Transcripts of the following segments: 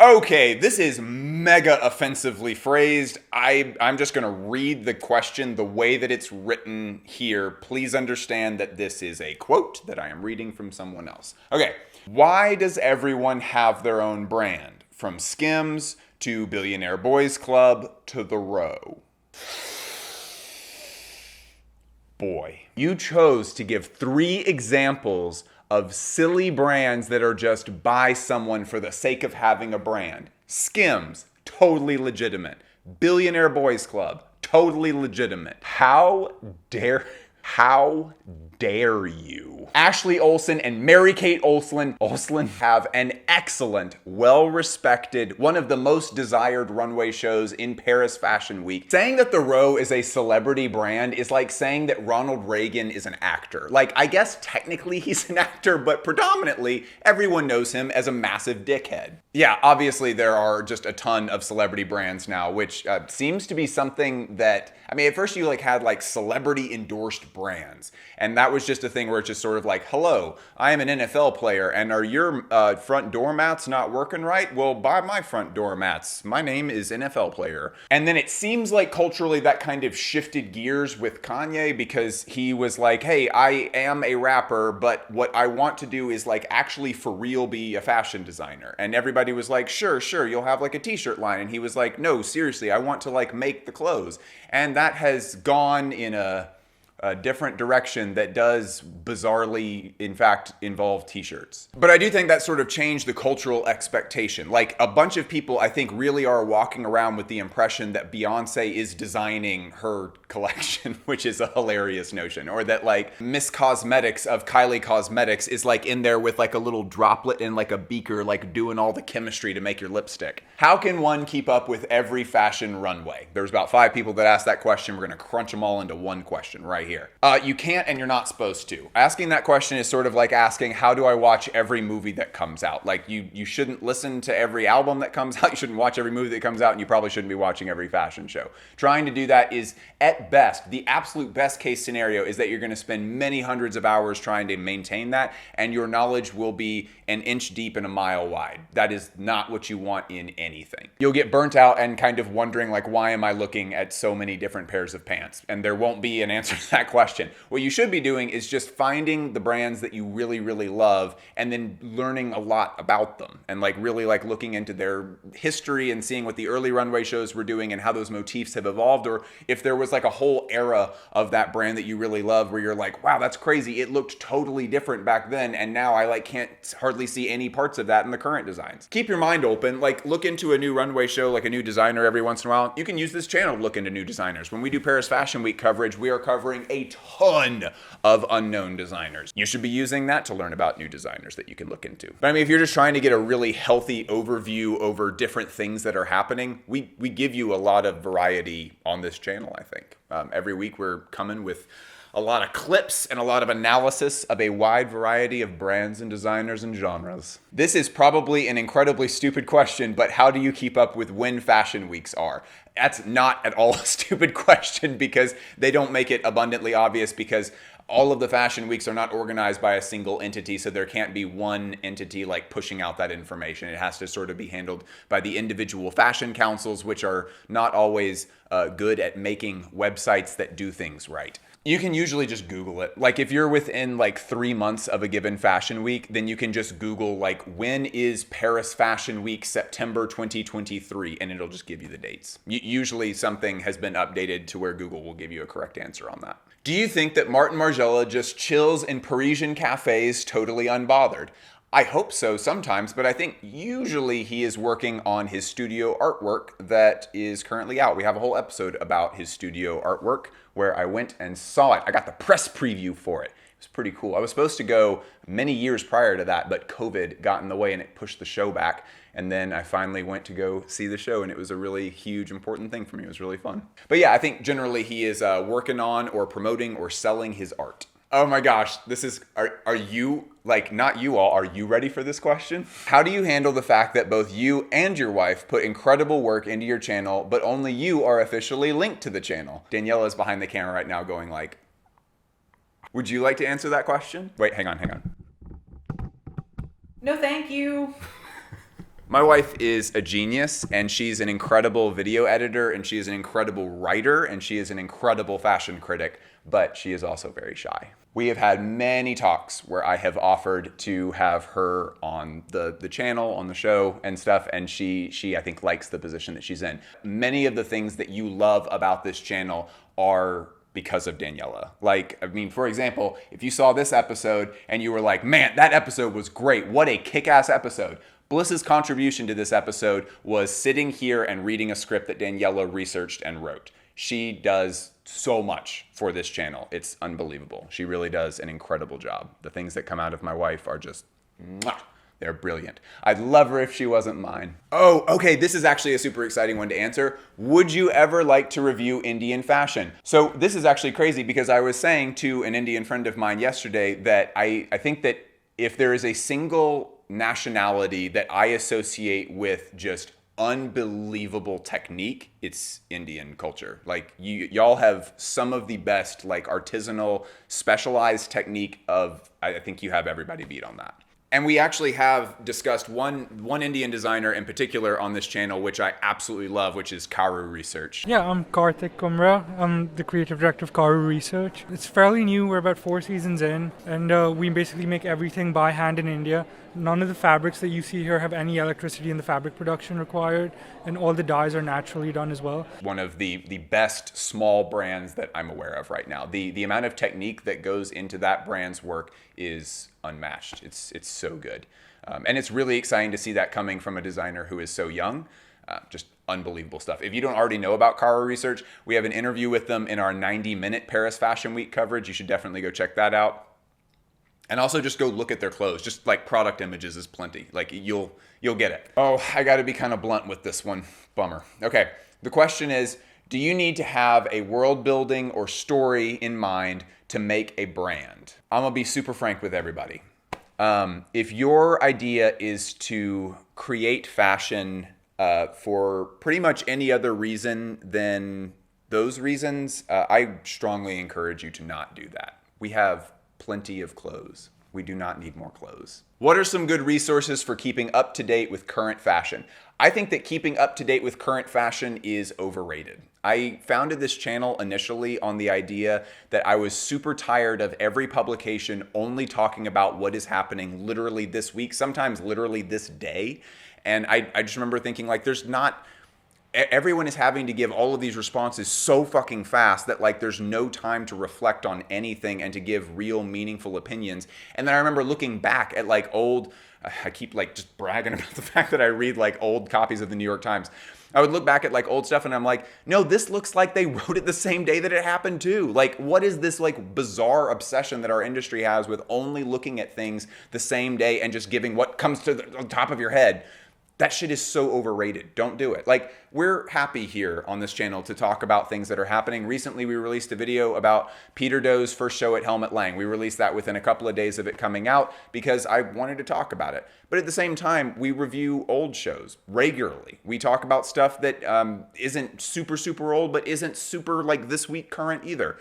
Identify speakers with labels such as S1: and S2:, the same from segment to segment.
S1: Okay, this is mega offensively phrased. I'm just going to read the question the way that it's written here. Please understand that this is a quote that I am reading from someone else. Okay, why does everyone have their own brand? From SKIMS to Billionaire Boys Club to The Row. Boy, you chose to give 3 examples of silly brands that are just by someone for the sake of having a brand. SKIMS, totally legitimate. Billionaire Boys Club, totally legitimate. How dare you? Ashley Olsen and Mary-Kate Olsen have an excellent, well-respected, one of the most desired runway shows in Paris Fashion Week. Saying that The Row is a celebrity brand is like saying that Ronald Reagan is an actor. Like, I guess technically he's an actor, but predominantly everyone knows him as a massive dickhead. Yeah, obviously there are just a ton of celebrity brands now, which seems to be something that, I mean, at first you had celebrity endorsed brands. And that was just a thing where it's just sort of like, hello, I am an NFL player, and are your front door mats not working right? Well, buy my front door mats. My name is NFL player. And then it seems like culturally that kind of shifted gears with Kanye, because he was like, hey, I am a rapper, but what I want to do is actually for real be a fashion designer. And everybody was like, sure, you'll have a t-shirt line. And he was like, no, seriously, I want to make the clothes. And that has gone in a different direction that does bizarrely, in fact, involve t-shirts. But I do think that sort of changed the cultural expectation. A bunch of people, I think, really are walking around with the impression that Beyonce is designing her collection, which is a hilarious notion. Or that Miss Cosmetics of Kylie Cosmetics is in there with a little droplet in a beaker, doing all the chemistry to make your lipstick. How can one keep up with every fashion runway? There's about 5 people that asked that question. We're gonna crunch them all into one question right here. You can't, and you're not supposed to. Asking that question is sort of like asking, how do I watch every movie that comes out? You shouldn't listen to every album that comes out. You shouldn't watch every movie that comes out, and you probably shouldn't be watching every fashion show. Trying to do that is, at best, the absolute best case scenario is that you're going to spend many hundreds of hours trying to maintain that, and your knowledge will be an inch deep and a mile wide. That is not what you want in anything. You'll get burnt out and kind of wondering, why am I looking at so many different pairs of pants? And there won't be an answer to that question. What you should be doing is just finding the brands that you really, really love and then learning a lot about them and really looking into their history and seeing what the early runway shows were doing and how those motifs have evolved, or if there was a whole era of that brand that you really love where you're like, wow, that's crazy. It looked totally different back then, and now I can't hardly see any parts of that in the current designs. Keep your mind open. Look into a new runway show, a new designer every once in a while. You can use this channel to look into new designers. When we do Paris Fashion Week coverage, we are covering a ton of unknown designers. You should be using that to learn about new designers that you can look into. But I mean, if you're just trying to get a really healthy overview over different things that are happening, we give you a lot of variety on this channel, I think. Every week we're coming with a lot of clips and a lot of analysis of a wide variety of brands and designers and genres. This is probably an incredibly stupid question, but how do you keep up with when fashion weeks are? That's not at all a stupid question, because they don't make it abundantly obvious, because all of the fashion weeks are not organized by a single entity, so there can't be one entity pushing out that information. It has to sort of be handled by the individual fashion councils, which are not always good at making websites that do things right. You can usually just Google it. If you're within 3 months of a given fashion week, then you can just Google when is Paris Fashion Week September 2023, and it'll just give you the dates. Usually something has been updated to where Google will give you a correct answer on that. Do you think that Martin Margiela just chills in Parisian cafes totally unbothered? I hope so sometimes, but I think usually he is working on his studio artwork that is currently out. We have a whole episode about his studio artwork where I went and saw it. I got the press preview for it. It was pretty cool. I was supposed to go many years prior to that, but COVID got in the way and it pushed the show back. And then I finally went to go see the show, and it was a really huge, important thing for me. It was really fun. But yeah, I think generally he is working on or promoting or selling his art. Oh my gosh, this is, are you, not you all, are you ready for this question? How do you handle the fact that both you and your wife put incredible work into your channel, but only you are officially linked to the channel? Daniela is behind the camera right now going would you like to answer that question? Wait, hang on.
S2: No, thank you.
S1: My wife is a genius, and she's an incredible video editor, and she is an incredible writer, and she is an incredible fashion critic, but she is also very shy. We have had many talks where I have offered to have her on the channel, on the show and stuff, and she I think likes the position that she's in. Many of the things that you love about this channel are because of Daniela. Like, I mean, for example, if you saw this episode and you were like, man, that episode was great, what a kick-ass episode. Bliss's contribution to this episode was sitting here and reading a script that Daniela researched and wrote. She does so much for this channel. It's unbelievable. She really does an incredible job. The things that come out of my wife are just, mwah, they're brilliant. I'd love her if she wasn't mine. Oh, okay, this is actually a super exciting one to answer. Would you ever like to review Indian fashion? So this is actually crazy because I was saying to an Indian friend of mine yesterday that I think that if there is a single nationality that I associate with just unbelievable technique, it's Indian culture. Like y'all have some of the best like artisanal specialized technique of, I think you have everybody beat on that. And we actually have discussed one Indian designer in particular on this channel, which I absolutely love, which is Karu Research.
S2: Yeah, I'm Karthik Kumra. I'm the creative director of Karu Research. It's fairly new. We're about 4 seasons in, and we basically make everything by hand in India. None of the fabrics that you see here have any electricity in the fabric production required, and all the dyes are naturally done as well.
S1: One of the best small brands that I'm aware of right now. The amount of technique that goes into that brand's work is unmatched. It's so good. And it's really exciting to see that coming from a designer who is so young. Just unbelievable stuff. If you don't already know about Karu Research, we have an interview with them in our 90-minute Paris Fashion Week coverage. You should definitely go check that out. And also just go look at their clothes. Just like product images is plenty. Like you'll get it. Oh, I gotta be kind of blunt with this one. Bummer. Okay, the question is, do you need to have a world building or story in mind to make a brand? I'm gonna be super frank with everybody. If your idea is to create fashion for pretty much any other reason than those reasons, I strongly encourage you to not do that. We have plenty of clothes. We do not need more clothes. What are some good resources for keeping up to date with current fashion? I think that keeping up to date with current fashion is overrated. I founded this channel initially on the idea that I was super tired of every publication only talking about what is happening literally this week, sometimes literally this day. And I just remember thinking like everyone is having to give all of these responses so fucking fast that like there's no time to reflect on anything and to give real meaningful opinions. And then I remember looking back at like I keep like just bragging about the fact that I read like old copies of the New York Times. I would look back at like old stuff and I'm like, no, this looks like they wrote it the same day that it happened too. Like, what is this like bizarre obsession that our industry has with only looking at things the same day and just giving what comes to the top of your head? That shit is so overrated. Don't do it. Like, we're happy here on this channel to talk about things that are happening. Recently, we released a video about Peter Doe's first show at Helmut Lang. We released that within a couple of days of it coming out because I wanted to talk about it. But at the same time, we review old shows regularly. We talk about stuff that isn't super, super old, but isn't super, like, this week current either.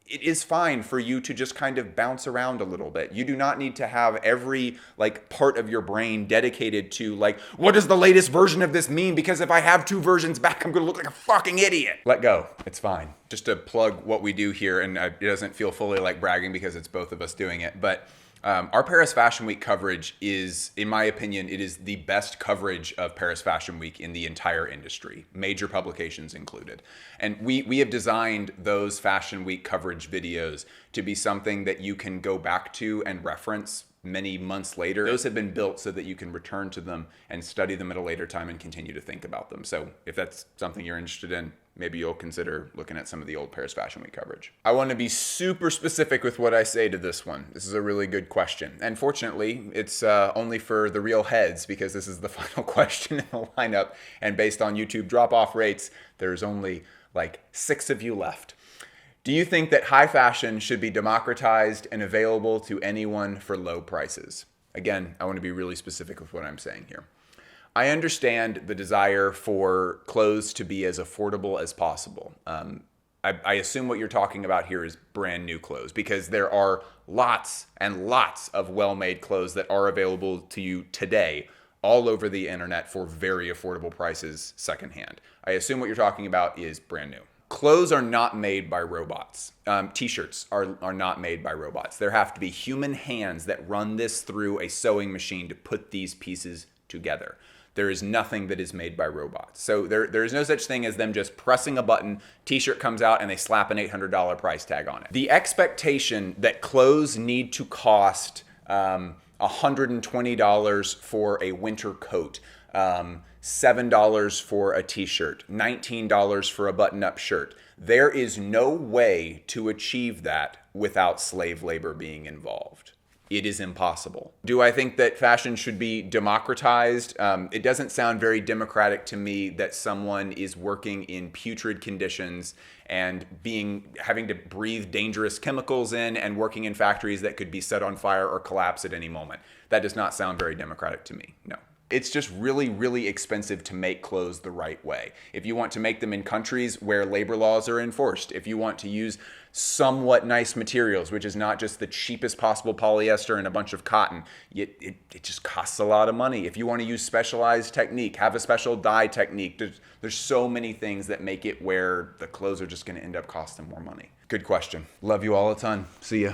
S1: It is fine for you to just kind of bounce around a little bit. You do not need to have every like part of your brain dedicated to like, what does the latest version of this mean? Because if I have 2 versions back, I'm gonna look like a fucking idiot. Let go, it's fine. Just to plug what we do here, and it doesn't feel fully like bragging because it's both of us doing it, but our Paris Fashion Week coverage is, in my opinion, it is the best coverage of Paris Fashion Week in the entire industry, major publications included. And we have designed those Fashion Week coverage videos to be something that you can go back to and reference many months later. Those have been built so that you can return to them and study them at a later time and continue to think about them. So if that's something you're interested in, maybe you'll consider looking at some of the old Paris Fashion Week coverage. I want to be super specific with what I say to this one. This is a really good question. And fortunately, it's only for the real heads because this is the final question in the lineup. And based on YouTube drop-off rates, there's only like 6 of you left. Do you think that high fashion should be democratized and available to anyone for low prices? Again, I want to be really specific with what I'm saying here. I understand the desire for clothes to be as affordable as possible. I assume what you're talking about here is brand new clothes because there are lots and lots of well-made clothes that are available to you today all over the internet for very affordable prices secondhand. I assume what you're talking about is brand new. Clothes are not made by robots. T-shirts are not made by robots. There have to be human hands that run this through a sewing machine to put these pieces together. There is nothing that is made by robots. So there is no such thing as them just pressing a button, t-shirt comes out, and they slap an $800 price tag on it. The expectation that clothes need to cost $120 for a winter coat, $7 for a t-shirt, $19 for a button-up shirt. There is no way to achieve that without slave labor being involved. It is impossible. Do I think that fashion should be democratized? It doesn't sound very democratic to me that someone is working in putrid conditions and having to breathe dangerous chemicals in and working in factories that could be set on fire or collapse at any moment. That does not sound very democratic to me, no. It's just really, really expensive to make clothes the right way. If you want to make them in countries where labor laws are enforced, if you want to use somewhat nice materials, which is not just the cheapest possible polyester and a bunch of cotton, it just costs a lot of money. If you want to use specialized technique, have a special dye technique, there's so many things that make it where the clothes are just going to end up costing more money. Good question. Love you all a ton. See ya.